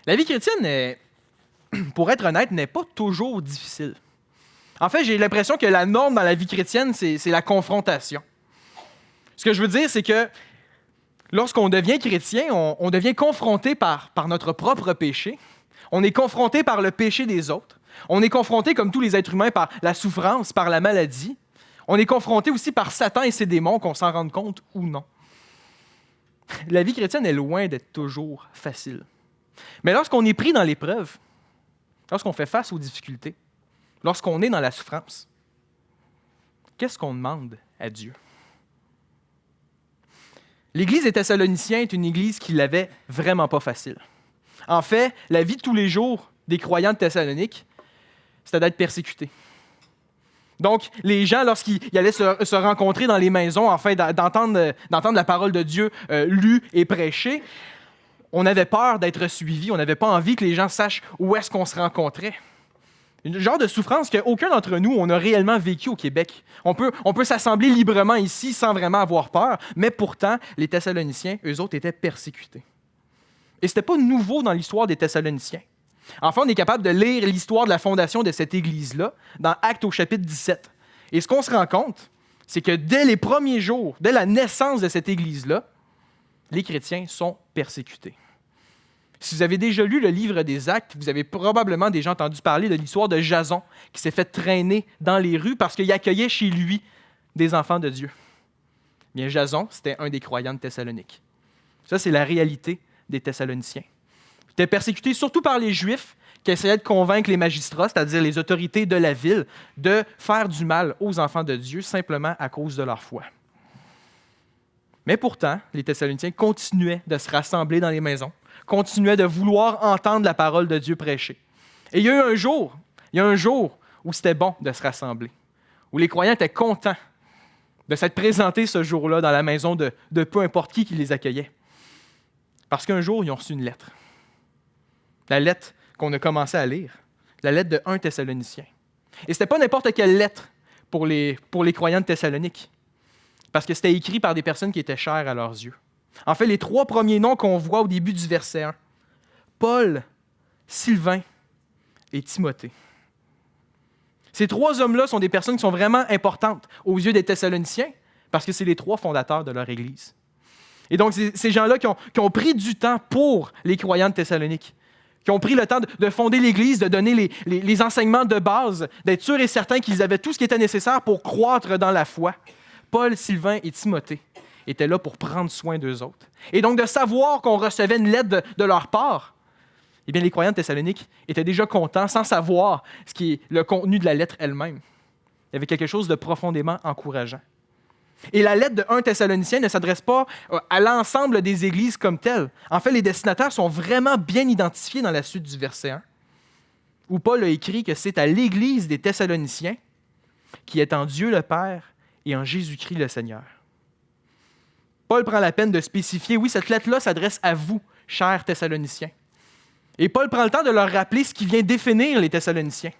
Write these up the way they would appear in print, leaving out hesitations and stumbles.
La vie chrétienne, pour être honnête, n'est pas toujours difficile. En fait, j'ai l'impression que la norme dans la vie chrétienne, c'est la confrontation. Ce que je veux dire, c'est que lorsqu'on devient chrétien, on devient confronté par notre propre péché. On est confronté par le péché des autres. On est confronté, comme tous les êtres humains, par la souffrance, par la maladie. On est confronté aussi par Satan et ses démons, qu'on s'en rende compte ou non. La vie chrétienne est loin d'être toujours facile. Mais lorsqu'on est pris dans l'épreuve, lorsqu'on fait face aux difficultés, lorsqu'on est dans la souffrance, qu'est-ce qu'on demande à Dieu? L'Église des Thessaloniciens est une Église qui l'avait vraiment pas facile. En fait, la vie de tous les jours des croyants de Thessalonique, c'était d'être persécutés. Donc, les gens, lorsqu'ils allaient se rencontrer dans les maisons afin d'entendre la parole de Dieu lue et prêchée, on avait peur d'être suivis, on n'avait pas envie que les gens sachent où est-ce qu'on se rencontrait. Un genre de souffrance qu'aucun d'entre nous, on a réellement vécu au Québec. On peut s'assembler librement ici sans vraiment avoir peur, mais pourtant, les Thessaloniciens, eux autres, étaient persécutés. Et ce n'était pas nouveau dans l'histoire des Thessaloniciens. Enfin, on est capable de lire l'histoire de la fondation de cette Église-là dans Actes au chapitre 17. Et ce qu'on se rend compte, c'est que dès les premiers jours, dès la naissance de cette Église-là, les chrétiens sont persécutés. Si vous avez déjà lu le livre des Actes, vous avez probablement déjà entendu parler de l'histoire de Jason qui s'est fait traîner dans les rues parce qu'il accueillait chez lui des enfants de Dieu. Bien, Jason, c'était un des croyants de Thessalonique. Ça, c'est la réalité des Thessaloniciens. Ils étaient persécutés surtout par les Juifs qui essayaient de convaincre les magistrats, c'est-à-dire les autorités de la ville, de faire du mal aux enfants de Dieu simplement à cause de leur foi. Mais pourtant, les Thessaloniciens continuaient de se rassembler dans les maisons, continuaient de vouloir entendre la parole de Dieu prêcher. Et il y a un jour où c'était bon de se rassembler, où les croyants étaient contents de s'être présentés ce jour-là dans la maison de peu importe qui les accueillait. Parce qu'un jour, ils ont reçu une lettre. La lettre qu'on a commencé à lire, la lettre de 1 Thessaloniciens. Et ce n'était pas n'importe quelle lettre pour les croyants de Thessalonique, parce que c'était écrit par des personnes qui étaient chères à leurs yeux. En fait, les 3 premiers noms qu'on voit au début du verset 1, Paul, Sylvain et Timothée. Ces 3 hommes-là sont des personnes qui sont vraiment importantes aux yeux des Thessaloniciens, parce que c'est les 3 fondateurs de leur Église. Et donc, c'est ces gens-là qui ont pris du temps pour les croyants de Thessalonique, qui ont pris le temps de fonder l'Église, de donner les enseignements de base, d'être sûrs et certains qu'ils avaient tout ce qui était nécessaire pour croître dans la foi. Paul, Sylvain et Timothée étaient là pour prendre soin d'eux autres. Et donc, de savoir qu'on recevait une lettre de leur part, eh bien, les croyants de Thessalonique étaient déjà contents sans savoir ce qui est le contenu de la lettre elle-même. Il y avait quelque chose de profondément encourageant. Et la lettre de 1 Thessaloniciens ne s'adresse pas à l'ensemble des églises comme telles. En fait, les destinataires sont vraiment bien identifiés dans la suite du verset 1, où Paul a écrit que c'est à l'Église des Thessaloniciens qui est en Dieu le Père et en Jésus-Christ le Seigneur. Paul prend la peine de spécifier, oui, cette lettre-là s'adresse à vous, chers Thessaloniciens. Et Paul prend le temps de leur rappeler ce qui vient définir les Thessaloniciens.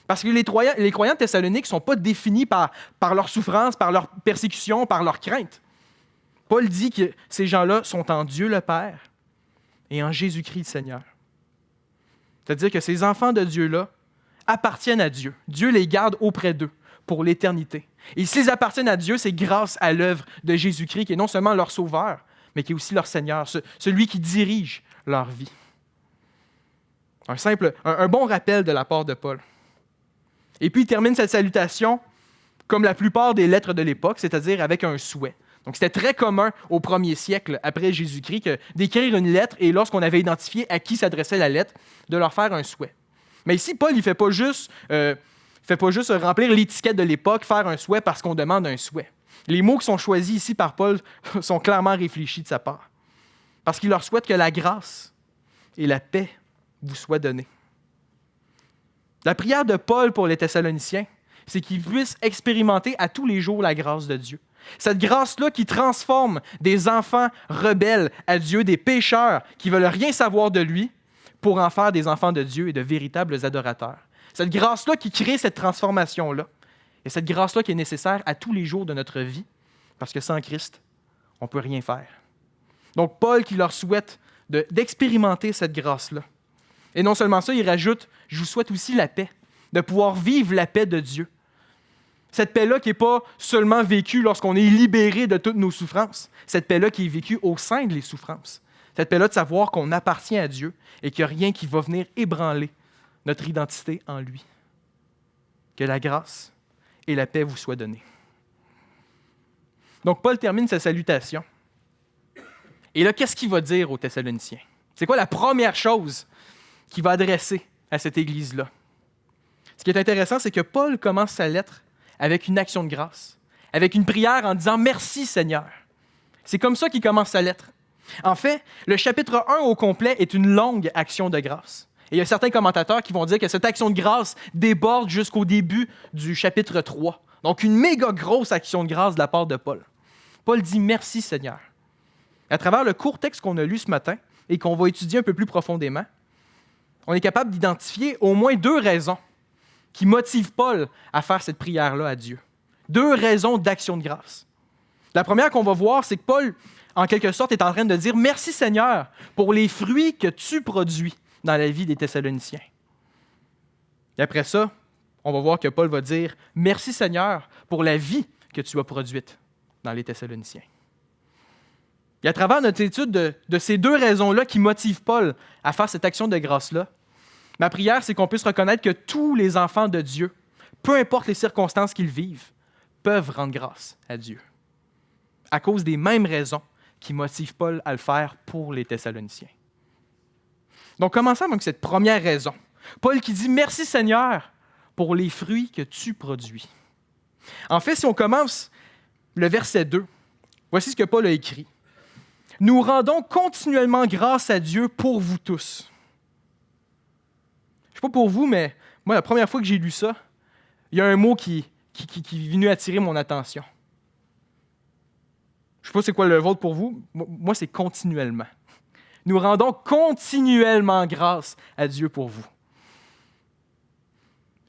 Parce que les croyants de Thessalonique ne sont pas définis par leur souffrance, par leur persécution, par leur crainte. Paul dit que ces gens-là sont en Dieu le Père et en Jésus-Christ le Seigneur. C'est-à-dire que ces enfants de Dieu-là appartiennent à Dieu. Dieu les garde auprès d'eux pour l'éternité. Et s'ils appartiennent à Dieu, c'est grâce à l'œuvre de Jésus-Christ, qui est non seulement leur Sauveur, mais qui est aussi leur Seigneur, celui qui dirige leur vie. Un bon rappel de la part de Paul. Et puis, il termine cette salutation comme la plupart des lettres de l'époque, c'est-à-dire avec un souhait. Donc, c'était très commun au 1er siècle, après Jésus-Christ, d'écrire une lettre et lorsqu'on avait identifié à qui s'adressait la lettre, de leur faire un souhait. Mais ici, Paul, il ne fait pas juste remplir l'étiquette de l'époque, faire un souhait parce qu'on demande un souhait. Les mots qui sont choisis ici par Paul sont clairement réfléchis de sa part. Parce qu'il leur souhaite que la grâce et la paix vous soient données. La prière de Paul pour les Thessaloniciens, c'est qu'ils puissent expérimenter à tous les jours la grâce de Dieu. Cette grâce-là qui transforme des enfants rebelles à Dieu, des pécheurs qui ne veulent rien savoir de lui, pour en faire des enfants de Dieu et de véritables adorateurs. Cette grâce-là qui crée cette transformation-là. Et cette grâce-là qui est nécessaire à tous les jours de notre vie, parce que sans Christ, on ne peut rien faire. Donc Paul qui leur souhaite d'expérimenter cette grâce-là. Et non seulement ça, il rajoute « Je vous souhaite aussi la paix », de pouvoir vivre la paix de Dieu. Cette paix-là qui n'est pas seulement vécue lorsqu'on est libéré de toutes nos souffrances, cette paix-là qui est vécue au sein des souffrances. Cette paix-là de savoir qu'on appartient à Dieu et qu'il n'y a rien qui va venir ébranler notre identité en lui. Que la grâce et la paix vous soient données. Donc, Paul termine sa salutation. Et là, qu'est-ce qu'il va dire aux Thessaloniciens? C'est quoi la première chose qu'il va adresser à cette Église-là? Ce qui est intéressant, c'est que Paul commence sa lettre avec une action de grâce, avec une prière en disant « Merci Seigneur ». C'est comme ça qu'il commence sa lettre. En fait, le chapitre 1 au complet est une longue action de grâce. Et il y a certains commentateurs qui vont dire que cette action de grâce déborde jusqu'au début du chapitre 3. Donc, une méga grosse action de grâce de la part de Paul. Paul dit « Merci Seigneur ». À travers le court texte qu'on a lu ce matin et qu'on va étudier un peu plus profondément, on est capable d'identifier au moins 2 raisons qui motivent Paul à faire cette prière-là à Dieu. 2 raisons d'action de grâce. La première qu'on va voir, c'est que Paul, en quelque sorte, est en train de dire « Merci Seigneur pour les fruits que tu produis dans la vie des Thessaloniciens. » Et après ça, on va voir que Paul va dire « Merci Seigneur pour la vie que tu as produite dans les Thessaloniciens. » Et à travers notre étude de ces 2 raisons-là qui motivent Paul à faire cette action de grâce-là, ma prière, c'est qu'on puisse reconnaître que tous les enfants de Dieu, peu importe les circonstances qu'ils vivent, peuvent rendre grâce à Dieu. À cause des mêmes raisons qui motivent Paul à le faire pour les Thessaloniciens. Donc, commençons avec cette première raison. Paul qui dit « Merci Seigneur pour les fruits que tu produis. » En fait, si on commence le verset 2, voici ce que Paul a écrit. « Nous rendons continuellement grâce à Dieu pour vous tous. » Je ne sais pas pour vous, mais moi, la première fois que j'ai lu ça, il y a un mot qui est venu attirer mon attention. Je ne sais pas c'est quoi le vôtre pour vous. Moi, c'est continuellement. Nous rendons continuellement grâce à Dieu pour vous.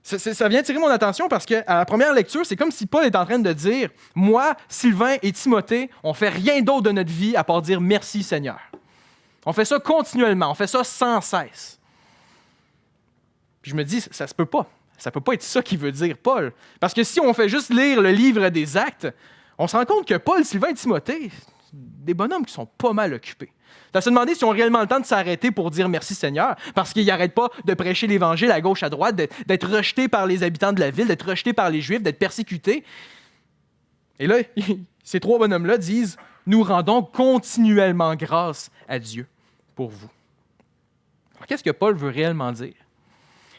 Ça vient attirer mon attention parce qu'à la première lecture, c'est comme si Paul est en train de dire « Moi, Sylvain et Timothée, on ne fait rien d'autre de notre vie à part dire merci Seigneur. » On fait ça continuellement, on fait ça sans cesse. Puis je me dis, ça se peut pas. Ça ne peut pas être ça qu'il veut dire, Paul. Parce que si on fait juste lire le livre des Actes, on se rend compte que Paul, Sylvain et Timothée, des bonhommes qui sont pas mal occupés. Tu as se demander s'ils ont réellement le temps de s'arrêter pour dire merci Seigneur, parce qu'ils n'arrêtent pas de prêcher l'Évangile à gauche, à droite, d'être rejetés par les habitants de la ville, d'être rejetés par les Juifs, d'être persécutés. Et là, ces 3 bonhommes-là disent « Nous rendons continuellement grâce à Dieu pour vous. » Alors, qu'est-ce que Paul veut réellement dire?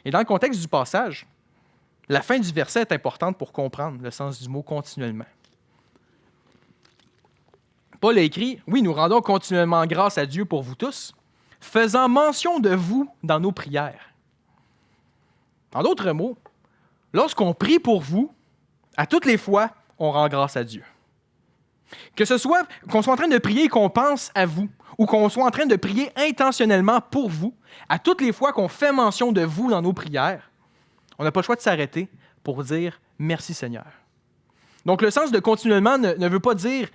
Et dans le contexte du passage, la fin du verset est importante pour comprendre le sens du mot « continuellement ». Paul a écrit « Oui, nous rendons continuellement grâce à Dieu pour vous tous, faisant mention de vous dans nos prières. » En d'autres mots, lorsqu'on prie pour vous, à toutes les fois, on rend grâce à Dieu. Que ce soit qu'on soit en train de prier et qu'on pense à vous, ou qu'on soit en train de prier intentionnellement pour vous, à toutes les fois qu'on fait mention de vous dans nos prières, on n'a pas le choix de s'arrêter pour dire « Merci Seigneur ». Donc le sens de continuellement ne veut pas dire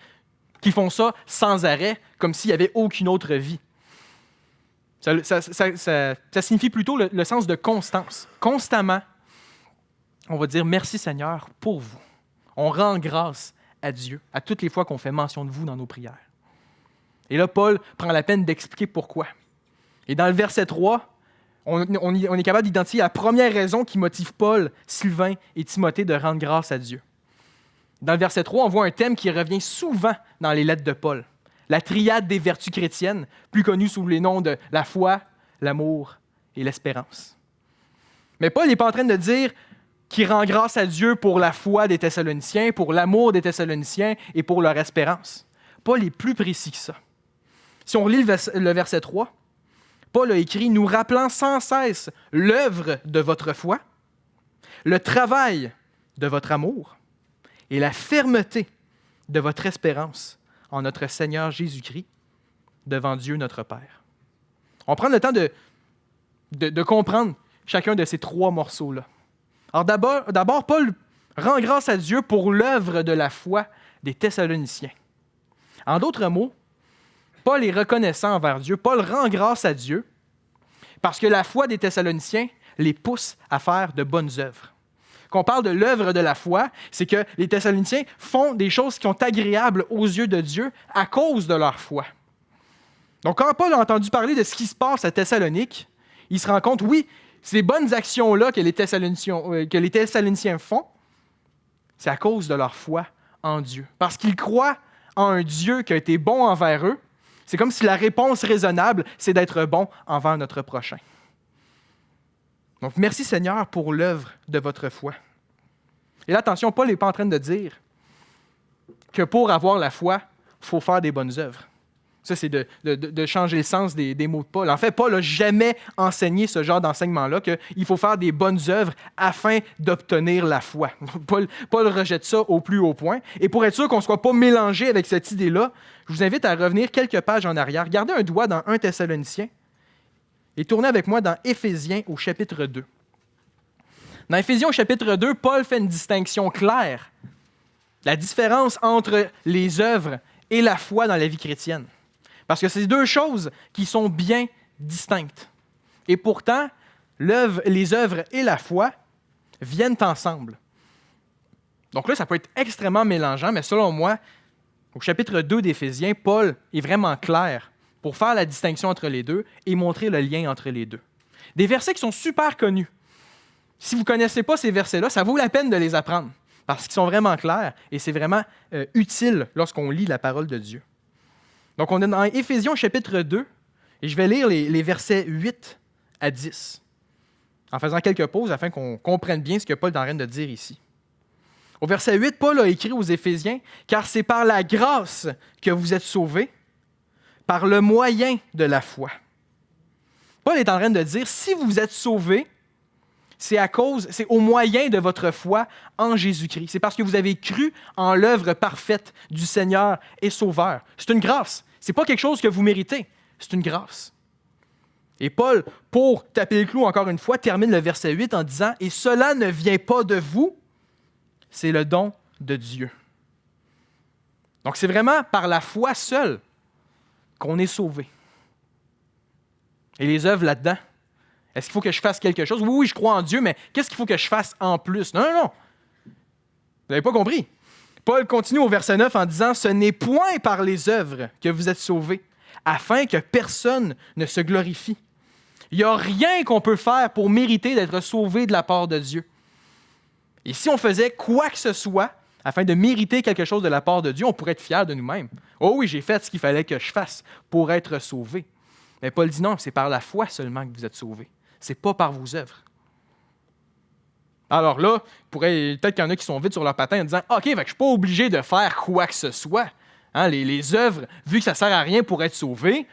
qu'ils font ça sans arrêt, comme s'il n'y avait aucune autre vie. Ça signifie plutôt le sens de constance. Constamment, on va dire « Merci Seigneur pour vous ». On rend grâce à Dieu à toutes les fois qu'on fait mention de vous dans nos prières. Et là, Paul prend la peine d'expliquer pourquoi. Et dans le verset 3, on est capable d'identifier la première raison qui motive Paul, Sylvain et Timothée de rendre grâce à Dieu. Dans le verset 3, on voit un thème qui revient souvent dans les lettres de Paul. La triade des vertus chrétiennes, plus connue sous les noms de la foi, l'amour et l'espérance. Mais Paul n'est pas en train de dire qu'il rend grâce à Dieu pour la foi des Thessaloniciens, pour l'amour des Thessaloniciens et pour leur espérance. Paul est plus précis que ça. Si on relit le verset 3, Paul a écrit « Nous rappelant sans cesse l'œuvre de votre foi, le travail de votre amour et la fermeté de votre espérance en notre Seigneur Jésus-Christ devant Dieu notre Père. » On prend le temps de comprendre chacun de ces 3 morceaux-là. Alors d'abord, Paul rend grâce à Dieu pour l'œuvre de la foi des Thessaloniciens. En d'autres mots, Paul est reconnaissant envers Dieu. Paul rend grâce à Dieu parce que la foi des Thessaloniciens les pousse à faire de bonnes œuvres. Quand on parle de l'œuvre de la foi, c'est que les Thessaloniciens font des choses qui sont agréables aux yeux de Dieu à cause de leur foi. Donc, quand Paul a entendu parler de ce qui se passe à Thessalonique, il se rend compte, oui, ces bonnes actions-là que les Thessaloniciens font, c'est à cause de leur foi en Dieu. Parce qu'ils croient en un Dieu qui a été bon envers eux. C'est comme si la réponse raisonnable, c'est d'être bon envers notre prochain. Donc, merci Seigneur pour l'œuvre de votre foi. Et là, attention, Paul n'est pas en train de dire que pour avoir la foi, il faut faire des bonnes œuvres. Ça, c'est de changer le sens des mots de Paul. En fait, Paul n'a jamais enseigné ce genre d'enseignement-là, qu'il faut faire des bonnes œuvres afin d'obtenir la foi. Paul rejette ça au plus haut point. Et pour être sûr qu'on ne soit pas mélangé avec cette idée-là, je vous invite à revenir quelques pages en arrière. Gardez un doigt dans 1 Thessaloniciens et tournez avec moi dans Éphésiens au chapitre 2. Dans Éphésiens au chapitre 2, Paul fait une distinction claire. La différence entre les œuvres et la foi dans la vie chrétienne. Parce que c'est deux choses qui sont bien distinctes. Et pourtant, les œuvres et la foi viennent ensemble. Donc là, ça peut être extrêmement mélangeant, mais selon moi, au chapitre 2 d'Éphésiens, Paul est vraiment clair pour faire la distinction entre les deux et montrer le lien entre les deux. Des versets qui sont super connus. Si vous ne connaissez pas ces versets-là, ça vaut la peine de les apprendre parce qu'ils sont vraiment clairs et c'est vraiment utile lorsqu'on lit la parole de Dieu. Donc, on est dans Éphésiens chapitre 2, et je vais lire les versets 8 à 10, en faisant quelques pauses afin qu'on comprenne bien ce que Paul est en train de dire ici. Au verset 8, Paul a écrit aux Éphésiens « Car c'est par la grâce que vous êtes sauvés, par le moyen de la foi. » Paul est en train de dire « Si vous êtes sauvés, c'est au moyen de votre foi en Jésus-Christ. C'est parce que vous avez cru en l'œuvre parfaite du Seigneur et Sauveur. C'est une grâce. Ce n'est pas quelque chose que vous méritez. C'est une grâce. » Et Paul, pour taper le clou encore une fois, termine le verset 8 en disant « Et cela ne vient pas de vous, c'est le don de Dieu. » Donc c'est vraiment par la foi seule qu'on est sauvé. Et les œuvres là-dedans, est-ce qu'il faut que je fasse quelque chose? Oui, je crois en Dieu, mais qu'est-ce qu'il faut que je fasse en plus? Non. Vous n'avez pas compris. Paul continue au verset 9 en disant « Ce n'est point par les œuvres que vous êtes sauvés, afin que personne ne se glorifie. » Il n'y a rien qu'on peut faire pour mériter d'être sauvé de la part de Dieu. Et si on faisait quoi que ce soit afin de mériter quelque chose de la part de Dieu, on pourrait être fier de nous-mêmes. Oh oui, j'ai fait ce qu'il fallait que je fasse pour être sauvé. Mais Paul dit non, c'est par la foi seulement que vous êtes sauvés. Ce n'est pas par vos œuvres. Alors là, peut-être qu'il y en a qui sont vite sur leur patin en disant « OK, je ne suis pas obligé de faire quoi que ce soit. Hein, les œuvres, vu que ça ne sert à rien pour être sauvé,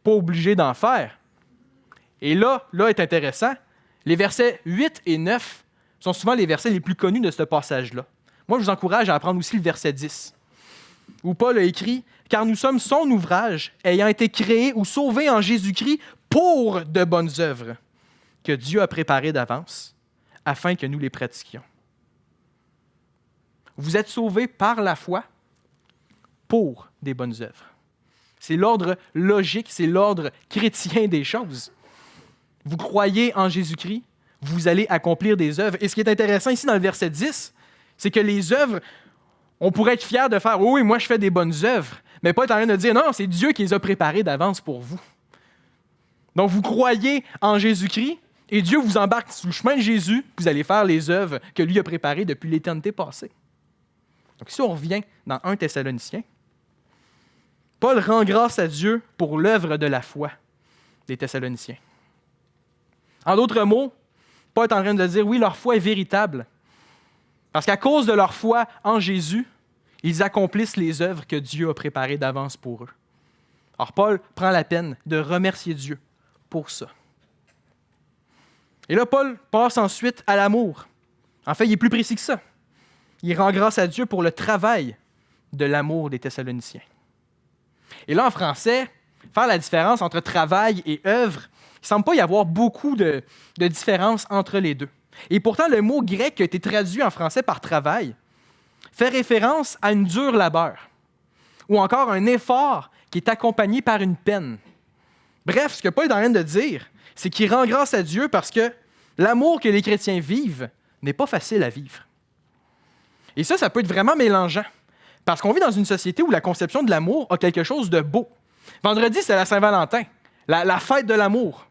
pas obligé d'en faire. » Et là est intéressant, les versets 8 et 9 sont souvent les versets les plus connus de ce passage-là. Moi, je vous encourage à apprendre aussi le verset 10, où Paul a écrit « Car nous sommes son ouvrage, ayant été créés ou sauvés en Jésus-Christ pour de bonnes œuvres, que Dieu a préparées d'avance, afin que nous les pratiquions. » Vous êtes sauvés par la foi pour des bonnes œuvres. C'est l'ordre logique, c'est l'ordre chrétien des choses. Vous croyez en Jésus-Christ, vous allez accomplir des œuvres. Et ce qui est intéressant ici dans le verset 10, c'est que les œuvres, on pourrait être fier de faire « Oui, moi je fais des bonnes œuvres », mais pas être en train de dire « Non, c'est Dieu qui les a préparées d'avance pour vous. » Donc vous croyez en Jésus-Christ et Dieu vous embarque sur le chemin de Jésus, vous allez faire les œuvres que lui a préparées depuis l'éternité passée. Donc si on revient dans 1 Thessaloniciens, Paul rend grâce à Dieu pour l'œuvre de la foi des Thessaloniciens. En d'autres mots, Paul est en train de dire, oui, leur foi est véritable. Parce qu'à cause de leur foi en Jésus, ils accomplissent les œuvres que Dieu a préparées d'avance pour eux. Alors Paul prend la peine de remercier Dieu pour ça. Et là, Paul passe ensuite à l'amour. En fait, il est plus précis que ça. Il rend grâce à Dieu pour le travail de l'amour des Thessaloniciens. Et là, en français, faire la différence entre travail et œuvre, il ne semble pas y avoir beaucoup de différence entre les deux. Et pourtant, le mot grec qui a été traduit en français par travail fait référence à une dure labeur ou encore un effort qui qui est accompagné par une peine. Bref, ce que Paul est en train de dire, c'est qu'il rend grâce à Dieu parce que l'amour que les chrétiens vivent n'est pas facile à vivre. Et ça peut être vraiment mélangeant. Parce qu'on vit dans une société où la conception de l'amour a quelque chose de beau. Vendredi, c'est la Saint-Valentin, la fête de l'amour.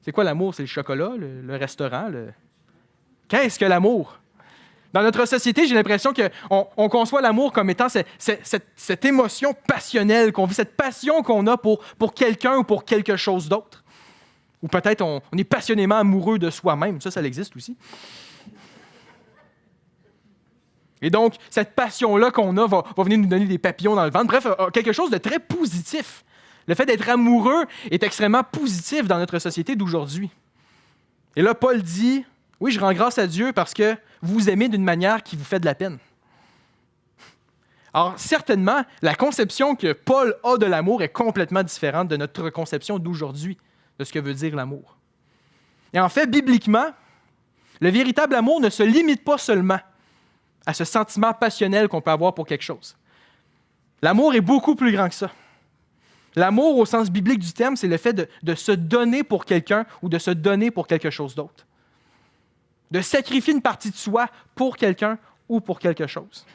C'est quoi l'amour? C'est le chocolat, le restaurant. Qu'est-ce que l'amour? Dans notre société, j'ai l'impression qu'on conçoit l'amour comme étant cette émotion passionnelle qu'on vit, cette passion qu'on a pour quelqu'un ou pour quelque chose d'autre. Ou peut-être on est passionnément amoureux de soi-même. Ça existe aussi. Et donc, cette passion-là qu'on a va venir nous donner des papillons dans le ventre. Bref, quelque chose de très positif. Le fait d'être amoureux est extrêmement positif dans notre société d'aujourd'hui. Et là, Paul dit, oui, je rends grâce à Dieu parce que vous aimez d'une manière qui vous fait de la peine. Alors, certainement, la conception que Paul a de l'amour est complètement différente de notre conception d'aujourd'hui, de ce que veut dire l'amour. Et en fait, bibliquement, le véritable amour ne se limite pas seulement à ce sentiment passionnel qu'on peut avoir pour quelque chose. L'amour est beaucoup plus grand que ça. L'amour, au sens biblique du terme, c'est le fait de se donner pour quelqu'un ou de se donner pour quelque chose d'autre. De sacrifier une partie de soi pour quelqu'un ou pour quelque chose.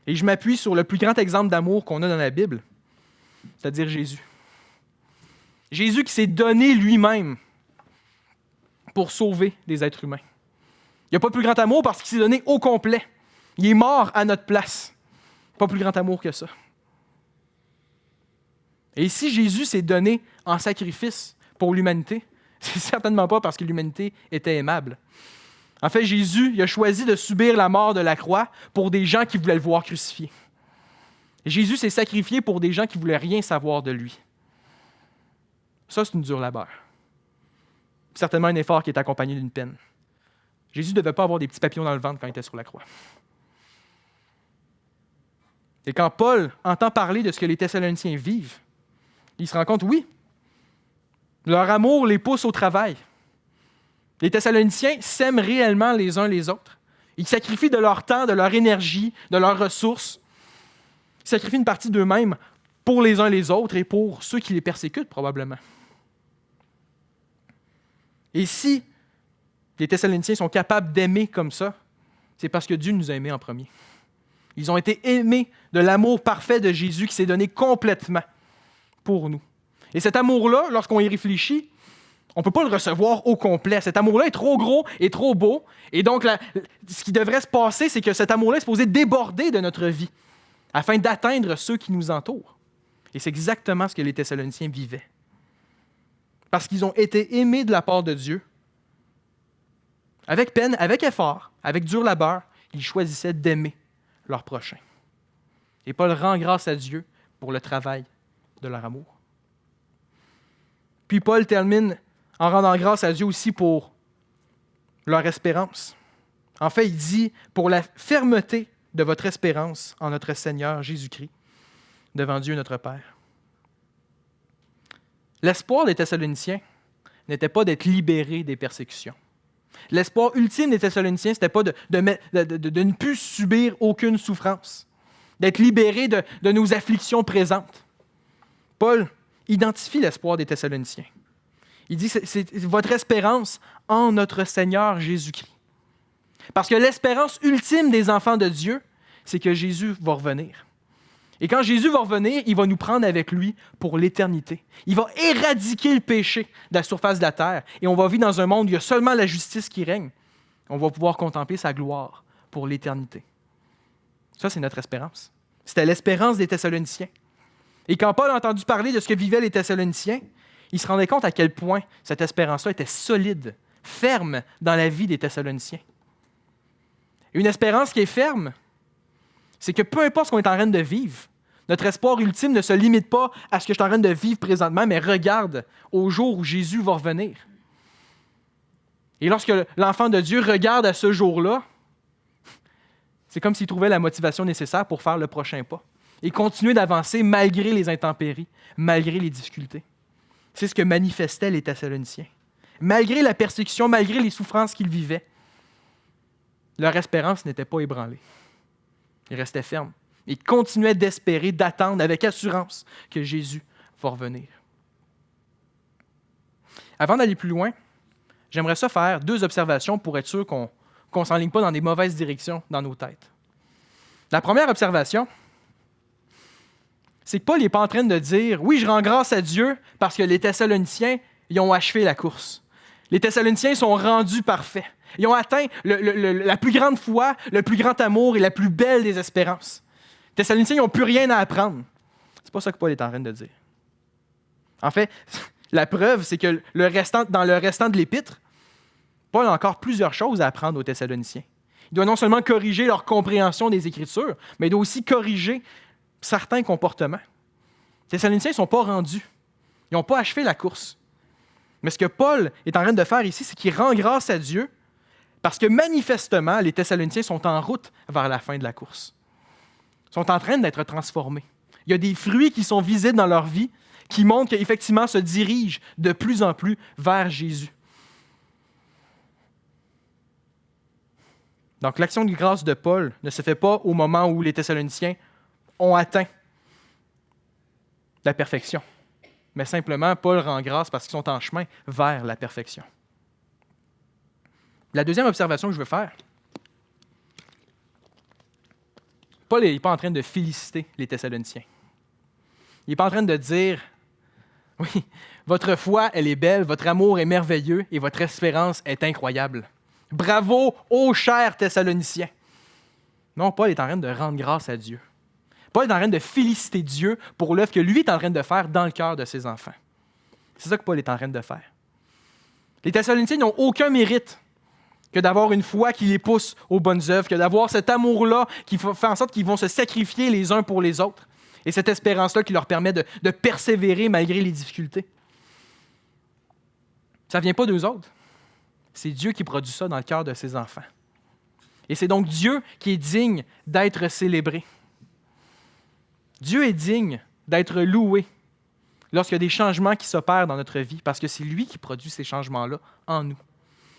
Et je m'appuie sur le plus grand exemple d'amour qu'on a dans la Bible, c'est-à-dire Jésus. Jésus qui s'est donné lui-même pour sauver des êtres humains. Il n'y a pas plus grand amour parce qu'il s'est donné au complet. Il est mort à notre place. Pas plus grand amour que ça. Et si Jésus s'est donné en sacrifice pour l'humanité, c'est certainement pas parce que l'humanité était aimable. En fait, Jésus il a choisi de subir la mort de la croix pour des gens qui voulaient le voir crucifié. Et Jésus s'est sacrifié pour des gens qui ne voulaient rien savoir de lui. Ça, c'est une dure labeur. Certainement un effort qui est accompagné d'une peine. Jésus ne devait pas avoir des petits papillons dans le ventre quand il était sur la croix. Et quand Paul entend parler de ce que les Thessaloniciens vivent, il se rend compte, oui, leur amour les pousse au travail. Les Thessaloniciens s'aiment réellement les uns les autres. Ils sacrifient de leur temps, de leur énergie, de leurs ressources. Ils sacrifient une partie d'eux-mêmes pour les uns les autres et pour ceux qui les persécutent probablement. Et si les Thessaloniciens sont capables d'aimer comme ça, c'est parce que Dieu nous a aimés en premier. Ils ont été aimés de l'amour parfait de Jésus qui s'est donné complètement pour nous. Et cet amour-là, lorsqu'on y réfléchit, on ne peut pas le recevoir au complet. Cet amour-là est trop gros et trop beau. Et donc, ce qui devrait se passer, c'est que cet amour-là est supposé déborder de notre vie afin d'atteindre ceux qui nous entourent. Et c'est exactement ce que les Thessaloniciens vivaient. Parce qu'ils ont été aimés de la part de Dieu. Avec peine, avec effort, avec dur labeur, ils choisissaient d'aimer leur prochain. Et Paul rend grâce à Dieu pour le travail de leur amour. Puis Paul termine en rendant grâce à Dieu aussi pour leur espérance. En fait, il dit « pour la fermeté de votre espérance en notre Seigneur Jésus-Christ, devant Dieu notre Père. » L'espoir des Thessaloniciens n'était pas d'être libérés des persécutions. L'espoir ultime des Thessaloniciens, ce n'était pas de ne plus subir aucune souffrance, d'être libérés de nos afflictions présentes. Paul identifie l'espoir des Thessaloniciens. Il dit, c'est votre espérance en notre Seigneur Jésus-Christ. Parce que l'espérance ultime des enfants de Dieu, c'est que Jésus va revenir. Et quand Jésus va revenir, il va nous prendre avec lui pour l'éternité. Il va éradiquer le péché de la surface de la terre. Et on va vivre dans un monde où il y a seulement la justice qui règne. On va pouvoir contempler sa gloire pour l'éternité. Ça, c'est notre espérance. C'était l'espérance des Thessaloniciens. Et quand Paul a entendu parler de ce que vivaient les Thessaloniciens, il se rendait compte à quel point cette espérance-là était solide, ferme dans la vie des Thessaloniciens. Et une espérance qui est ferme, c'est que peu importe ce qu'on est en train de vivre, notre espoir ultime ne se limite pas à ce que je suis en train de vivre présentement, mais regarde au jour où Jésus va revenir. Et lorsque l'enfant de Dieu regarde à ce jour-là, c'est comme s'il trouvait la motivation nécessaire pour faire le prochain pas et continuer d'avancer malgré les intempéries, malgré les difficultés. C'est ce que manifestaient les Thessaloniciens. Malgré la persécution, malgré les souffrances qu'ils vivaient, leur espérance n'était pas ébranlée. Ils restaient fermes. Ils continuaient d'espérer, d'attendre avec assurance que Jésus va revenir. Avant d'aller plus loin, j'aimerais ça faire 2 observations pour être sûr qu'on ne s'enligne pas dans des mauvaises directions dans nos têtes. La première observation, c'est que Paul n'est pas en train de dire « Oui, je rends grâce à Dieu parce que les Thessaloniciens, ils ont achevé la course. Les Thessaloniciens sont rendus parfaits. Ils ont atteint la plus grande foi, le plus grand amour et la plus belle des espérances. Les Thessaloniciens, ils n'ont plus rien à apprendre. » C'est pas ça que Paul est en train de dire. En fait, la preuve, c'est que dans le restant de l'Épître, Paul a encore plusieurs choses à apprendre aux Thessaloniciens. Il doit non seulement corriger leur compréhension des Écritures, mais il doit aussi corriger certains comportements. Les Thessaloniciens ne sont pas rendus. Ils n'ont pas achevé la course. Mais ce que Paul est en train de faire ici, c'est qu'il rend grâce à Dieu parce que manifestement, les Thessaloniciens sont en route vers la fin de la course. Ils sont en train d'être transformés. Il y a des fruits qui sont visibles dans leur vie qui montrent qu'effectivement se dirigent de plus en plus vers Jésus. Donc, l'action de grâce de Paul ne se fait pas au moment où les Thessaloniciens ont atteint la perfection. Mais simplement, Paul rend grâce parce qu'ils sont en chemin vers la perfection. La deuxième observation que je veux faire, Paul n'est pas en train de féliciter les Thessaloniciens. Il n'est pas en train de dire « Oui, votre foi, elle est belle, votre amour est merveilleux et votre espérance est incroyable. Bravo, ô chers Thessaloniciens! » Non, Paul est en train de rendre grâce à Dieu. Paul est en train de féliciter Dieu pour l'œuvre que lui est en train de faire dans le cœur de ses enfants. C'est ça que Paul est en train de faire. Les Thessaloniciens n'ont aucun mérite que d'avoir une foi qui les pousse aux bonnes œuvres, que d'avoir cet amour-là qui fait en sorte qu'ils vont se sacrifier les uns pour les autres, et cette espérance-là qui leur permet de persévérer malgré les difficultés. Ça ne vient pas d'eux autres. C'est Dieu qui produit ça dans le cœur de ses enfants. Et c'est donc Dieu qui est digne d'être célébré. Dieu est digne d'être loué lorsqu'il y a des changements qui s'opèrent dans notre vie, parce que c'est lui qui produit ces changements-là en nous.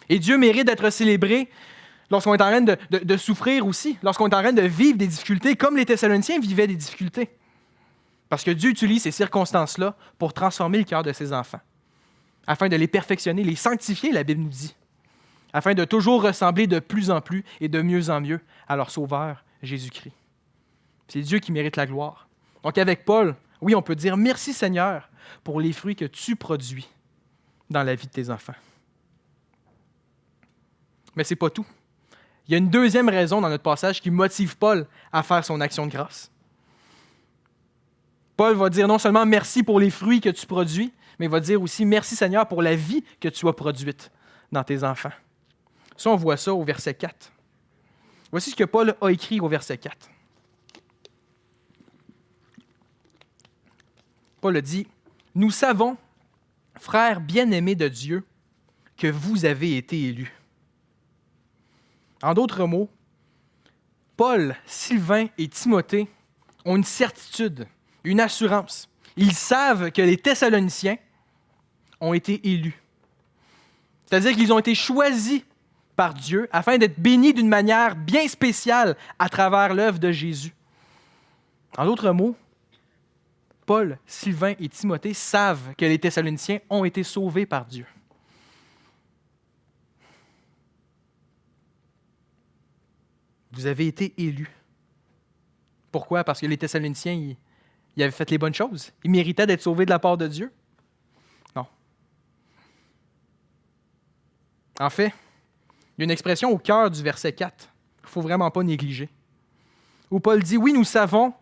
Et Dieu mérite d'être célébré lorsqu'on est en train de souffrir aussi, lorsqu'on est en train de vivre des difficultés, comme les Thessaloniciens vivaient des difficultés. Parce que Dieu utilise ces circonstances-là pour transformer le cœur de ses enfants, afin de les perfectionner, les sanctifier, la Bible nous dit, afin de toujours ressembler de plus en plus et de mieux en mieux à leur Sauveur, Jésus-Christ. C'est Dieu qui mérite la gloire. Donc avec Paul, oui, on peut dire « Merci Seigneur pour les fruits que tu produis dans la vie de tes enfants. » Mais ce n'est pas tout. Il y a une deuxième raison dans notre passage qui motive Paul à faire son action de grâce. Paul va dire non seulement « Merci pour les fruits que tu produis », mais il va dire aussi « Merci Seigneur pour la vie que tu as produite dans tes enfants. » Ça, on voit ça au verset 4. Voici ce que Paul a écrit au verset 4. Paul a dit « Nous savons, frères bien-aimés de Dieu, que vous avez été élus. » En d'autres mots, Paul, Sylvain et Timothée ont une certitude, une assurance. Ils savent que les Thessaloniciens ont été élus. C'est-à-dire qu'ils ont été choisis par Dieu afin d'être bénis d'une manière bien spéciale à travers l'œuvre de Jésus. En d'autres mots, Paul, Sylvain et Timothée savent que les Thessaloniciens ont été sauvés par Dieu. Vous avez été élus. Pourquoi? Parce que les Thessaloniciens, ils avaient fait les bonnes choses. Ils méritaient d'être sauvés de la part de Dieu? Non. En fait, il y a une expression au cœur du verset 4 qu'il ne faut vraiment pas négliger, où Paul dit « Oui, nous savons,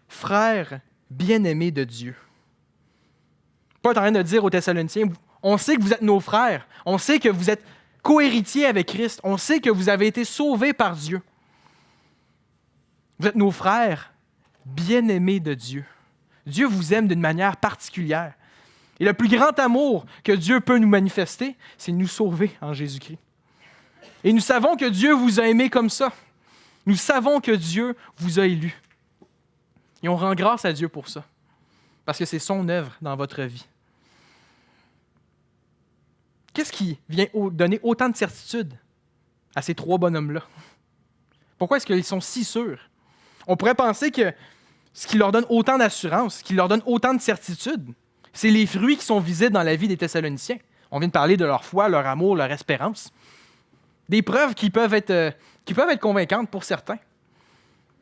frères bien-aimés de Dieu. » Paul est en train de dire aux Thessaloniciens « On sait que vous êtes nos frères, on sait que vous êtes co-héritiers avec Christ, on sait que vous avez été sauvés par Dieu. Vous êtes nos frères bien-aimés de Dieu. Dieu vous aime d'une manière particulière. Et le plus grand amour que Dieu peut nous manifester, c'est de nous sauver en Jésus-Christ. Et nous savons que Dieu vous a aimés comme ça. Nous savons que Dieu vous a élus. Et on rend grâce à Dieu pour ça, parce que c'est son œuvre dans votre vie. Qu'est-ce qui vient donner autant de certitude à ces 3 bonhommes-là? Pourquoi est-ce qu'ils sont si sûrs? On pourrait penser que ce qui leur donne autant d'assurance, ce qui leur donne autant de certitude, c'est les fruits qui sont visibles dans la vie des Thessaloniciens. On vient de parler de leur foi, leur amour, leur espérance. Des preuves qui peuvent être convaincantes pour certains.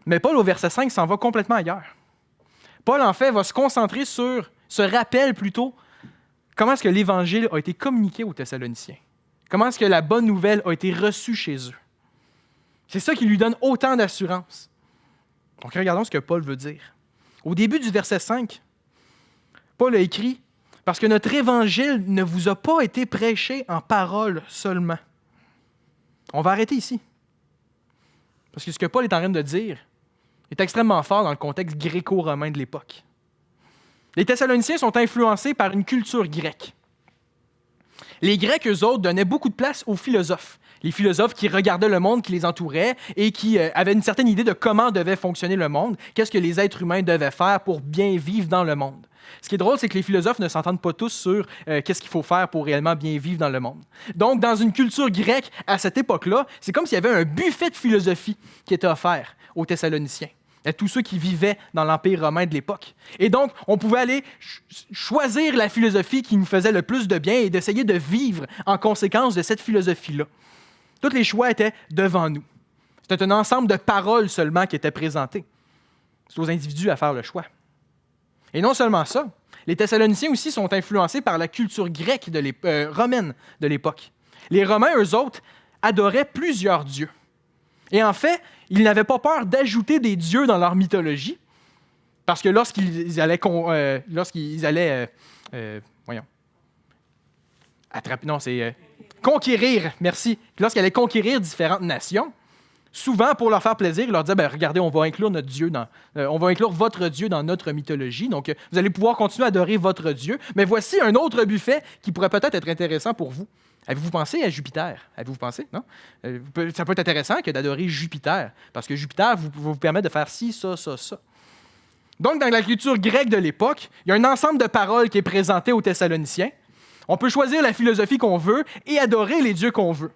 Mais Paul, au verset 5, s'en va complètement ailleurs. Paul, en fait, va se concentrer sur, se rappelle plutôt, comment est-ce que l'Évangile a été communiqué aux Thessaloniciens. Comment est-ce que la bonne nouvelle a été reçue chez eux. C'est ça qui lui donne autant d'assurance. Donc, regardons ce que Paul veut dire. Au début du verset 5, Paul a écrit « Parce que notre Évangile ne vous a pas été prêché en parole seulement. » On va arrêter ici. Parce que ce que Paul est en train de dire est extrêmement fort dans le contexte gréco-romain de l'époque. Les Thessaloniciens sont influencés par une culture grecque. Les Grecs, eux autres, donnaient beaucoup de place aux philosophes. Les philosophes qui regardaient le monde qui les entourait et qui avaient une certaine idée de comment devait fonctionner le monde, qu'est-ce que les êtres humains devaient faire pour bien vivre dans le monde. Ce qui est drôle, c'est que les philosophes ne s'entendent pas tous sur qu'est-ce qu'il faut faire pour réellement bien vivre dans le monde. Donc, dans une culture grecque, à cette époque-là, c'est comme s'il y avait un buffet de philosophie qui était offert aux Thessaloniciens, à tous ceux qui vivaient dans l'Empire romain de l'époque. Et donc, on pouvait aller choisir la philosophie qui nous faisait le plus de bien et d'essayer de vivre en conséquence de cette philosophie-là. Tous les choix étaient devant nous. C'était un ensemble de paroles seulement qui étaient présentées. C'est aux individus à faire le choix. Et non seulement ça, les Thessaloniciens aussi sont influencés par la culture grecque romaine de l'époque. Les Romains, eux autres, adoraient plusieurs dieux. Et en fait, ils n'avaient pas peur d'ajouter des dieux dans leur mythologie, parce que lorsqu'ils allaient conquérir, merci, lorsqu'ils allaient conquérir différentes nations, souvent, pour leur faire plaisir, ils leur disaient, regardez, on va inclure votre Dieu dans notre mythologie. Donc, vous allez pouvoir continuer à adorer votre Dieu. Mais voici un autre buffet qui pourrait peut-être être intéressant pour vous. Avez-vous pensé à Jupiter? Avez-vous pensé? Non? Ça peut être intéressant que d'adorer Jupiter, parce que Jupiter vous permet de faire ci, ça, ça, ça. Donc, dans la culture grecque de l'époque, il y a un ensemble de paroles qui est présenté aux Thessaloniciens. On peut choisir la philosophie qu'on veut et adorer les dieux qu'on veut.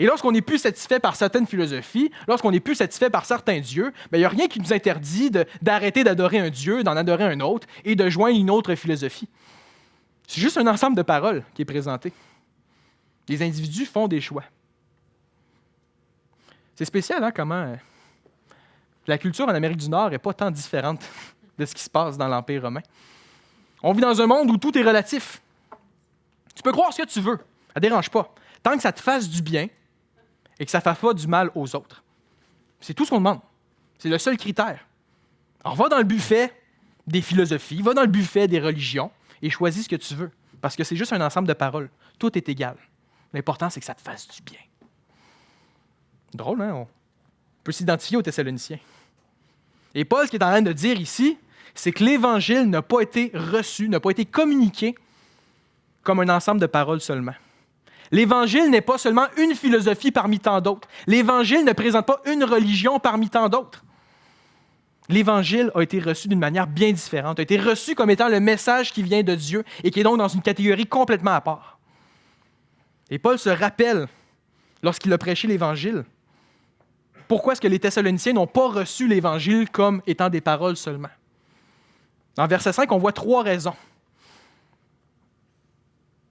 Et lorsqu'on n'est plus satisfait par certaines philosophies, lorsqu'on n'est plus satisfait par certains dieux, il n'y a rien qui nous interdit d'arrêter d'adorer un dieu, d'en adorer un autre et de joindre une autre philosophie. C'est juste un ensemble de paroles qui est présenté. Les individus font des choix. C'est spécial, comment la culture en Amérique du Nord n'est pas tant différente de ce qui se passe dans l'Empire romain. On vit dans un monde où tout est relatif. Tu peux croire ce que tu veux, ça ne dérange pas. Tant que ça te fasse du bien, et que ça ne fasse pas du mal aux autres. C'est tout ce qu'on demande. C'est le seul critère. Alors, va dans le buffet des philosophies, va dans le buffet des religions et choisis ce que tu veux. Parce que c'est juste un ensemble de paroles. Tout est égal. L'important, c'est que ça te fasse du bien. Drôle, hein? On peut s'identifier aux Thessaloniciens. Et Paul, ce qu'il est en train de dire ici, c'est que l'Évangile n'a pas été reçu, n'a pas été communiqué comme un ensemble de paroles seulement. L'Évangile n'est pas seulement une philosophie parmi tant d'autres. L'Évangile ne présente pas une religion parmi tant d'autres. L'Évangile a été reçu d'une manière bien différente, a été reçu comme étant le message qui vient de Dieu et qui est donc dans une catégorie complètement à part. Et Paul se rappelle, lorsqu'il a prêché l'Évangile, pourquoi est-ce que les Thessaloniciens n'ont pas reçu l'Évangile comme étant des paroles seulement. Dans verset 5, on voit 3 raisons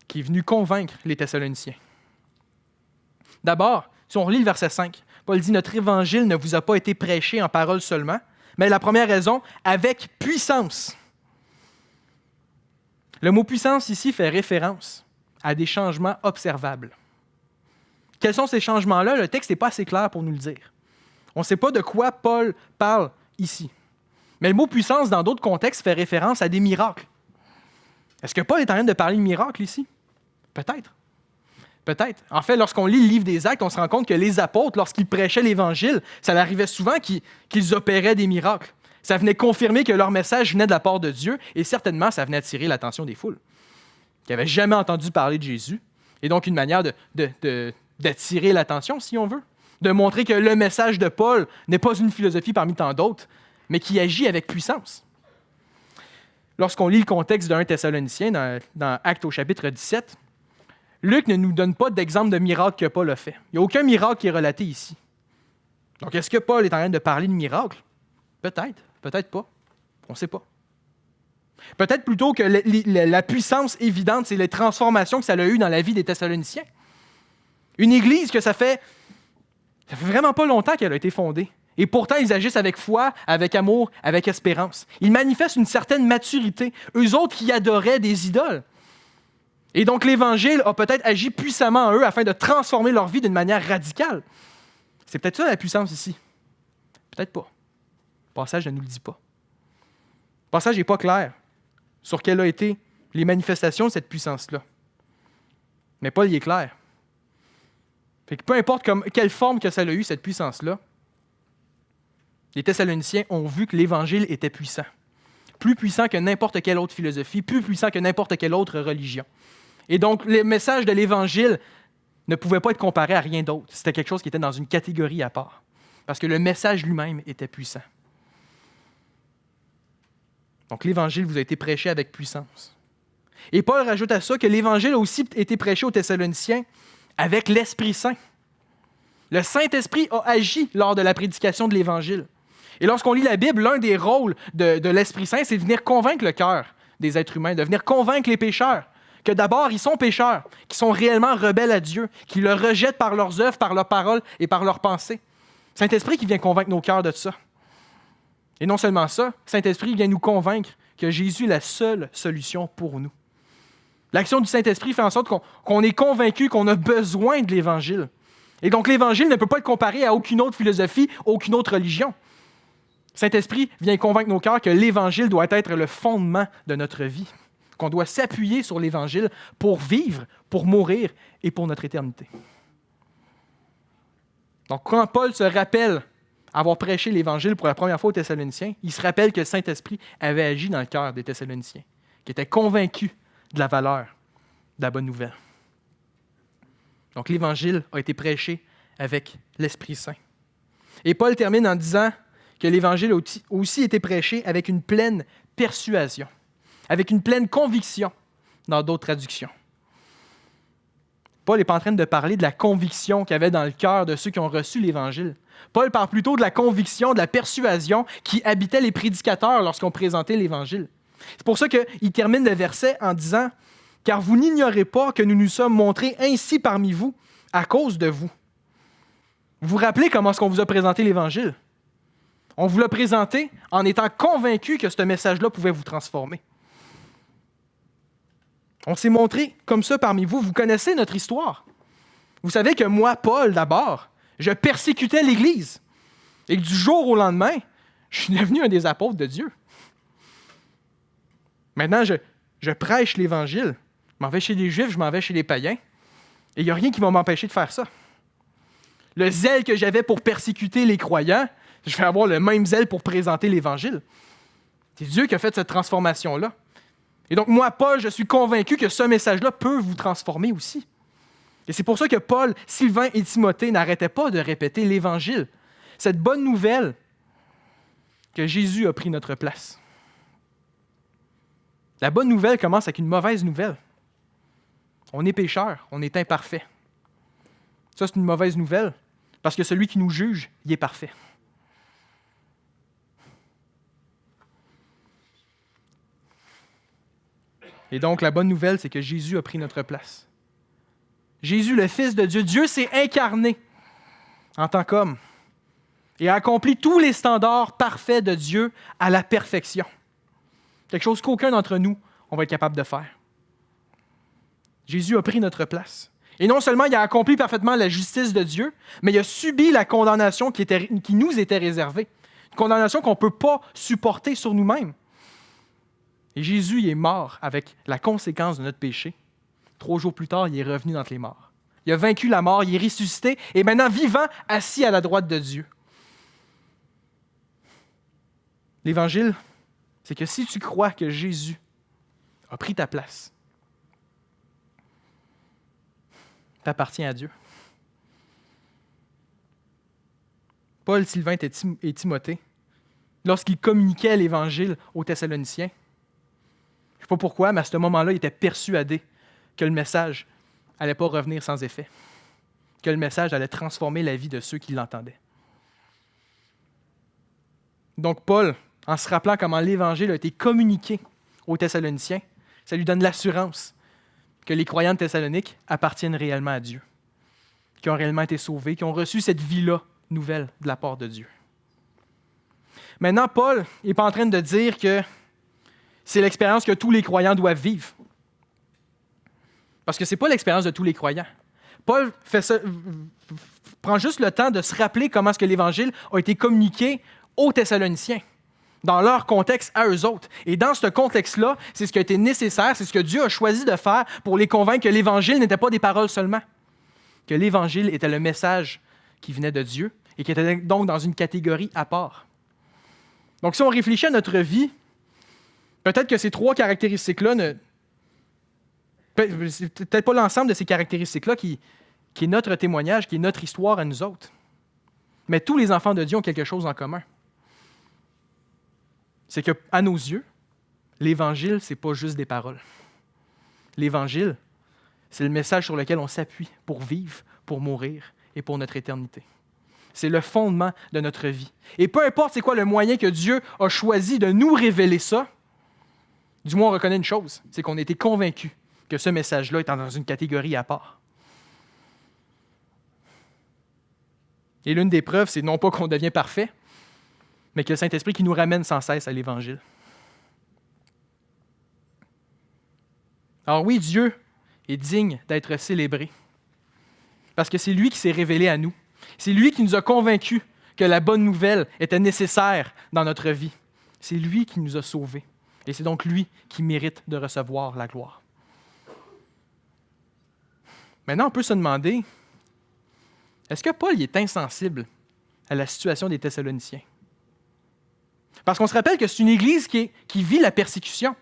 qui est venu convaincre les Thessaloniciens. D'abord, si on relit le verset 5, Paul dit « Notre évangile ne vous a pas été prêché en parole seulement, mais la première raison, avec puissance. » Le mot « puissance » ici fait référence à des changements observables. Quels sont ces changements-là? Le texte n'est pas assez clair pour nous le dire. On ne sait pas de quoi Paul parle ici. Mais le mot « puissance » dans d'autres contextes fait référence à des miracles. Est-ce que Paul est en train de parler de miracles ici? Peut-être. Peut-être. En fait, lorsqu'on lit le livre des Actes, on se rend compte que les apôtres, lorsqu'ils prêchaient l'Évangile, ça arrivait souvent qu'ils opéraient des miracles. Ça venait confirmer que leur message venait de la part de Dieu et certainement, ça venait attirer l'attention des foules qui n'avaient jamais entendu parler de Jésus. Et donc, une manière d'attirer l'attention, si on veut, de montrer que le message de Paul n'est pas une philosophie parmi tant d'autres, mais qui agit avec puissance. Lorsqu'on lit le contexte d'un Thessalonicien dans Actes au chapitre 17, Luc ne nous donne pas d'exemple de miracle que Paul a fait. Il n'y a aucun miracle qui est relaté ici. Donc, est-ce que Paul est en train de parler de miracle? Peut-être, peut-être pas. On ne sait pas. Peut-être plutôt que la puissance évidente, c'est les transformations que ça a eues dans la vie des Thessaloniciens. Une église que ça fait vraiment pas longtemps qu'elle a été fondée. Et pourtant, ils agissent avec foi, avec amour, avec espérance. Ils manifestent une certaine maturité. Eux autres qui adoraient des idoles. Et donc, l'Évangile a peut-être agi puissamment en eux afin de transformer leur vie d'une manière radicale. C'est peut-être ça la puissance ici. Peut-être pas. Le passage ne nous le dit pas. Le passage n'est pas clair sur quelles ont été les manifestations de cette puissance-là. Mais Paul y est clair. Fait que peu importe quelle forme que ça a eu, cette puissance-là, les Thessaloniciens ont vu que l'Évangile était puissant. Plus puissant que n'importe quelle autre philosophie, plus puissant que n'importe quelle autre religion. Et donc, le message de l'Évangile ne pouvait pas être comparé à rien d'autre. C'était quelque chose qui était dans une catégorie à part. Parce que le message lui-même était puissant. Donc, l'Évangile vous a été prêché avec puissance. Et Paul rajoute à ça que l'Évangile a aussi été prêché aux Thessaloniciens avec l'Esprit Saint. Le Saint-Esprit a agi lors de la prédication de l'Évangile. Et lorsqu'on lit la Bible, l'un des rôles de l'Esprit Saint, c'est de venir convaincre le cœur des êtres humains, de venir convaincre les pécheurs, que d'abord, ils sont pécheurs, qui sont réellement rebelles à Dieu, qui le rejettent par leurs œuvres, par leurs paroles et par leurs pensées. Saint-Esprit qui vient convaincre nos cœurs de ça. Et non seulement ça, Saint-Esprit vient nous convaincre que Jésus est la seule solution pour nous. L'action du Saint-Esprit fait en sorte qu'on est convaincu qu'on a besoin de l'Évangile. Et donc, l'Évangile ne peut pas être comparé à aucune autre philosophie, aucune autre religion. Saint-Esprit vient convaincre nos cœurs que l'Évangile doit être le fondement de notre vie, qu'on doit s'appuyer sur l'Évangile pour vivre, pour mourir et pour notre éternité. Donc, quand Paul se rappelle avoir prêché l'Évangile pour la première fois aux Thessaloniciens, il se rappelle que le Saint-Esprit avait agi dans le cœur des Thessaloniciens, qui étaient convaincus de la valeur de la bonne nouvelle. Donc, l'Évangile a été prêché avec l'Esprit Saint. Et Paul termine en disant que l'Évangile a aussi été prêché avec une pleine persuasion, avec une pleine conviction dans d'autres traductions. Paul n'est pas en train de parler de la conviction qu'il y avait dans le cœur de ceux qui ont reçu l'Évangile. Paul parle plutôt de la conviction, de la persuasion qui habitait les prédicateurs lorsqu'on présentait l'Évangile. C'est pour ça qu'il termine le verset en disant « Car vous n'ignorez pas que nous nous sommes montrés ainsi parmi vous à cause de vous. » Vous vous rappelez comment est-ce qu'on vous a présenté l'Évangile? On vous l'a présenté en étant convaincu que ce message-là pouvait vous transformer. On s'est montré comme ça parmi vous. Vous connaissez notre histoire. Vous savez que moi, Paul, d'abord, je persécutais l'Église. Et que du jour au lendemain, je suis devenu un des apôtres de Dieu. Maintenant, je prêche l'Évangile. Je m'en vais chez les Juifs, je m'en vais chez les païens. Et il n'y a rien qui va m'empêcher de faire ça. Le zèle que j'avais pour persécuter les croyants, je vais avoir le même zèle pour présenter l'Évangile. C'est Dieu qui a fait cette transformation-là. Et donc, moi, Paul, je suis convaincu que ce message-là peut vous transformer aussi. Et c'est pour ça que Paul, Sylvain et Timothée n'arrêtaient pas de répéter l'Évangile. Cette bonne nouvelle que Jésus a pris notre place. La bonne nouvelle commence avec une mauvaise nouvelle. On est pécheurs, on est imparfait. Ça, c'est une mauvaise nouvelle, parce que celui qui nous juge, il est parfait. Et donc, la bonne nouvelle, c'est que Jésus a pris notre place. Jésus, le Fils de Dieu, Dieu s'est incarné en tant qu'homme et a accompli tous les standards parfaits de Dieu à la perfection. Quelque chose qu'aucun d'entre nous, on va être capable de faire. Jésus a pris notre place. Et non seulement il a accompli parfaitement la justice de Dieu, mais il a subi la condamnation qui nous était réservée. Une condamnation qu'on ne peut pas supporter sur nous-mêmes. Et Jésus il est mort avec la conséquence de notre péché. 3 jours plus tard, il est revenu d'entre les morts. Il a vaincu la mort, il est ressuscité et maintenant vivant, assis à la droite de Dieu. L'Évangile, c'est que si tu crois que Jésus a pris ta place, t'appartient à Dieu. Paul, Sylvain et Timothée, lorsqu'ils communiquaient l'Évangile aux Thessaloniciens, je ne sais pas pourquoi, mais à ce moment-là, ils étaient persuadés que le message n'allait pas revenir sans effet, que le message allait transformer la vie de ceux qui l'entendaient. Donc Paul, en se rappelant comment l'Évangile a été communiqué aux Thessaloniciens, ça lui donne l'assurance que les croyants de Thessalonique appartiennent réellement à Dieu, qui ont réellement été sauvés, qui ont reçu cette vie-là nouvelle de la part de Dieu. Maintenant, Paul n'est pas en train de dire que c'est l'expérience que tous les croyants doivent vivre. Parce que ce n'est pas l'expérience de tous les croyants. Paul prend juste le temps de se rappeler comment est-ce que l'Évangile a été communiqué aux Thessaloniciens, dans leur contexte à eux autres. Et dans ce contexte-là, c'est ce qui a été nécessaire, c'est ce que Dieu a choisi de faire pour les convaincre que l'Évangile n'était pas des paroles seulement, que l'Évangile était le message qui venait de Dieu et qui était donc dans une catégorie à part. Donc si on réfléchit à notre vie, peut-être que ces trois caractéristiques-là, c'est peut-être pas l'ensemble de ces caractéristiques-là qui est notre témoignage, qui est notre histoire à nous autres. Mais tous les enfants de Dieu ont quelque chose en commun. C'est qu'à nos yeux, l'Évangile, ce n'est pas juste des paroles. L'Évangile, c'est le message sur lequel on s'appuie pour vivre, pour mourir et pour notre éternité. C'est le fondement de notre vie. Et peu importe c'est quoi le moyen que Dieu a choisi de nous révéler ça, du moins on reconnaît une chose, c'est qu'on a été convaincus que ce message-là est dans une catégorie à part. Et l'une des preuves, c'est non pas qu'on devient parfait, mais que le Saint-Esprit qui nous ramène sans cesse à l'Évangile. Alors oui, Dieu est digne d'être célébré, parce que c'est lui qui s'est révélé à nous. C'est lui qui nous a convaincus que la bonne nouvelle était nécessaire dans notre vie. C'est lui qui nous a sauvés. Et c'est donc lui qui mérite de recevoir la gloire. Maintenant, on peut se demander, est-ce que Paul est insensible à la situation des Thessaloniciens? Parce qu'on se rappelle que c'est une Église qui vit la persécution,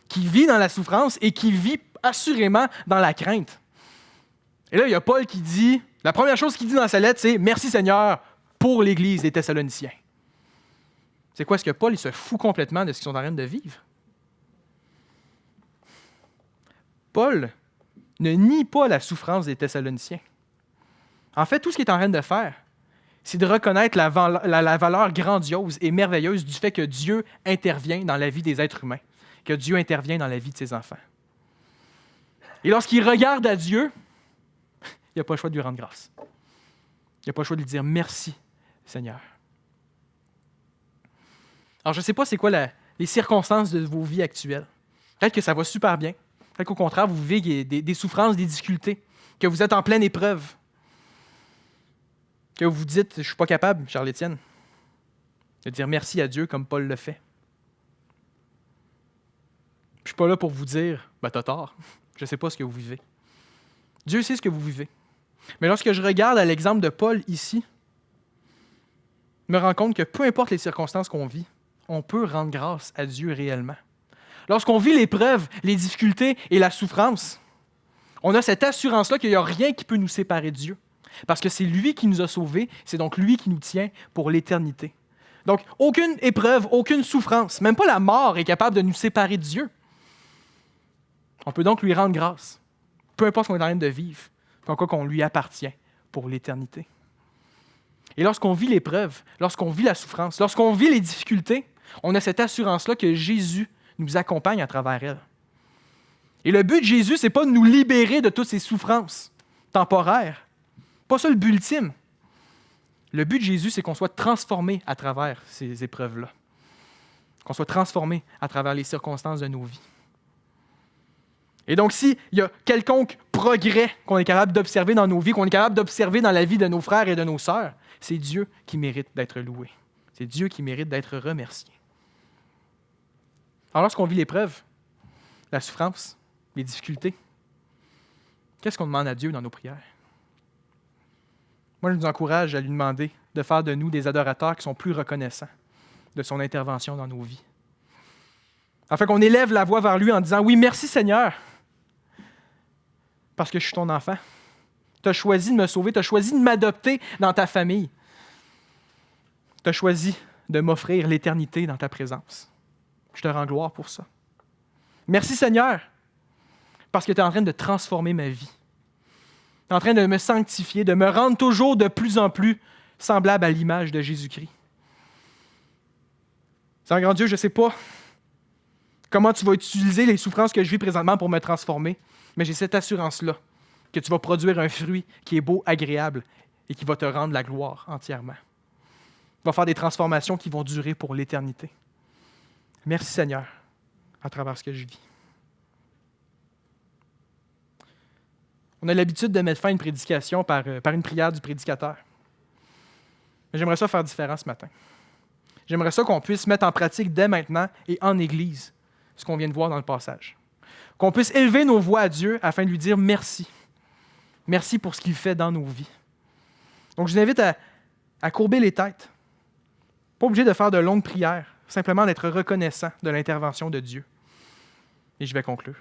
qui vit dans la souffrance et qui vit assurément dans la crainte. Et là, il y a Paul qui dit, la première chose qu'il dit dans sa lettre, c'est « Merci Seigneur pour l'Église des Thessaloniciens ». C'est quoi? Est-ce que Paul il se fout complètement de ce qu'ils sont en train de vivre? Paul ne nie pas la souffrance des Thessaloniciens. En fait, tout ce qu'il est en train de faire, c'est de reconnaître la valeur grandiose et merveilleuse du fait que Dieu intervient dans la vie des êtres humains, que Dieu intervient dans la vie de ses enfants. Et lorsqu'il regarde à Dieu, il n'a pas le choix de lui rendre grâce. Il n'a pas le choix de lui dire « Merci, Seigneur ». Alors, je ne sais pas c'est quoi les circonstances de vos vies actuelles. Peut-être que ça va super bien. Peut-être qu'au contraire, vous vivez des souffrances, des difficultés, que vous êtes en pleine épreuve, que vous vous dites « Je ne suis pas capable, Charles-Étienne », de dire merci à Dieu comme Paul le fait. Je ne suis pas là pour vous dire « T'as tort, je ne sais pas ce que vous vivez ». Dieu sait ce que vous vivez. Mais lorsque je regarde à l'exemple de Paul ici, je me rends compte que peu importe les circonstances qu'on vit, on peut rendre grâce à Dieu réellement. Lorsqu'on vit l'épreuve, les difficultés et la souffrance, on a cette assurance-là qu'il n'y a rien qui peut nous séparer de Dieu. Parce que c'est lui qui nous a sauvés, c'est donc lui qui nous tient pour l'éternité. Donc, aucune épreuve, aucune souffrance, même pas la mort est capable de nous séparer de Dieu. On peut donc lui rendre grâce, peu importe ce qu'on est en train de vivre, comme quoi qu'on lui appartient pour l'éternité. Et lorsqu'on vit l'épreuve, lorsqu'on vit la souffrance, lorsqu'on vit les difficultés, on a cette assurance-là que Jésus nous accompagne à travers elle. Et le but de Jésus, ce n'est pas de nous libérer de toutes ces souffrances temporaires. Pas ça le but ultime. Le but de Jésus, c'est qu'on soit transformé à travers ces épreuves-là. Qu'on soit transformé à travers les circonstances de nos vies. Et donc, s'il y a quelconque progrès qu'on est capable d'observer dans nos vies, qu'on est capable d'observer dans la vie de nos frères et de nos sœurs, c'est Dieu qui mérite d'être loué. C'est Dieu qui mérite d'être remercié. Alors, lorsqu'on vit l'épreuve, la souffrance, les difficultés, qu'est-ce qu'on demande à Dieu dans nos prières? Moi, je nous encourage à lui demander de faire de nous des adorateurs qui sont plus reconnaissants de son intervention dans nos vies. Afin qu'on élève la voix vers lui en disant « Oui, merci Seigneur, parce que je suis ton enfant. Tu as choisi de me sauver, tu as choisi de m'adopter dans ta famille. Tu as choisi de m'offrir l'éternité dans ta présence. Je te rends gloire pour ça. Merci Seigneur, parce que tu es en train de transformer ma vie. Tu es en train de me sanctifier, de me rendre toujours de plus en plus semblable à l'image de Jésus-Christ. Seigneur grand Dieu, je ne sais pas comment tu vas utiliser les souffrances que je vis présentement pour me transformer, mais j'ai cette assurance-là que tu vas produire un fruit qui est beau, agréable et qui va te rendre la gloire entièrement. Tu vas faire des transformations qui vont durer pour l'éternité. Merci Seigneur, à travers ce que je vis. On a l'habitude de mettre fin à une prédication par une prière du prédicateur. Mais j'aimerais ça faire différent ce matin. J'aimerais ça qu'on puisse mettre en pratique dès maintenant et en Église ce qu'on vient de voir dans le passage. Qu'on puisse élever nos voix à Dieu afin de lui dire merci. Merci pour ce qu'il fait dans nos vies. Donc je vous invite à courber les têtes. Pas obligé de faire de longues prières, simplement d'être reconnaissant de l'intervention de Dieu. Et je vais conclure.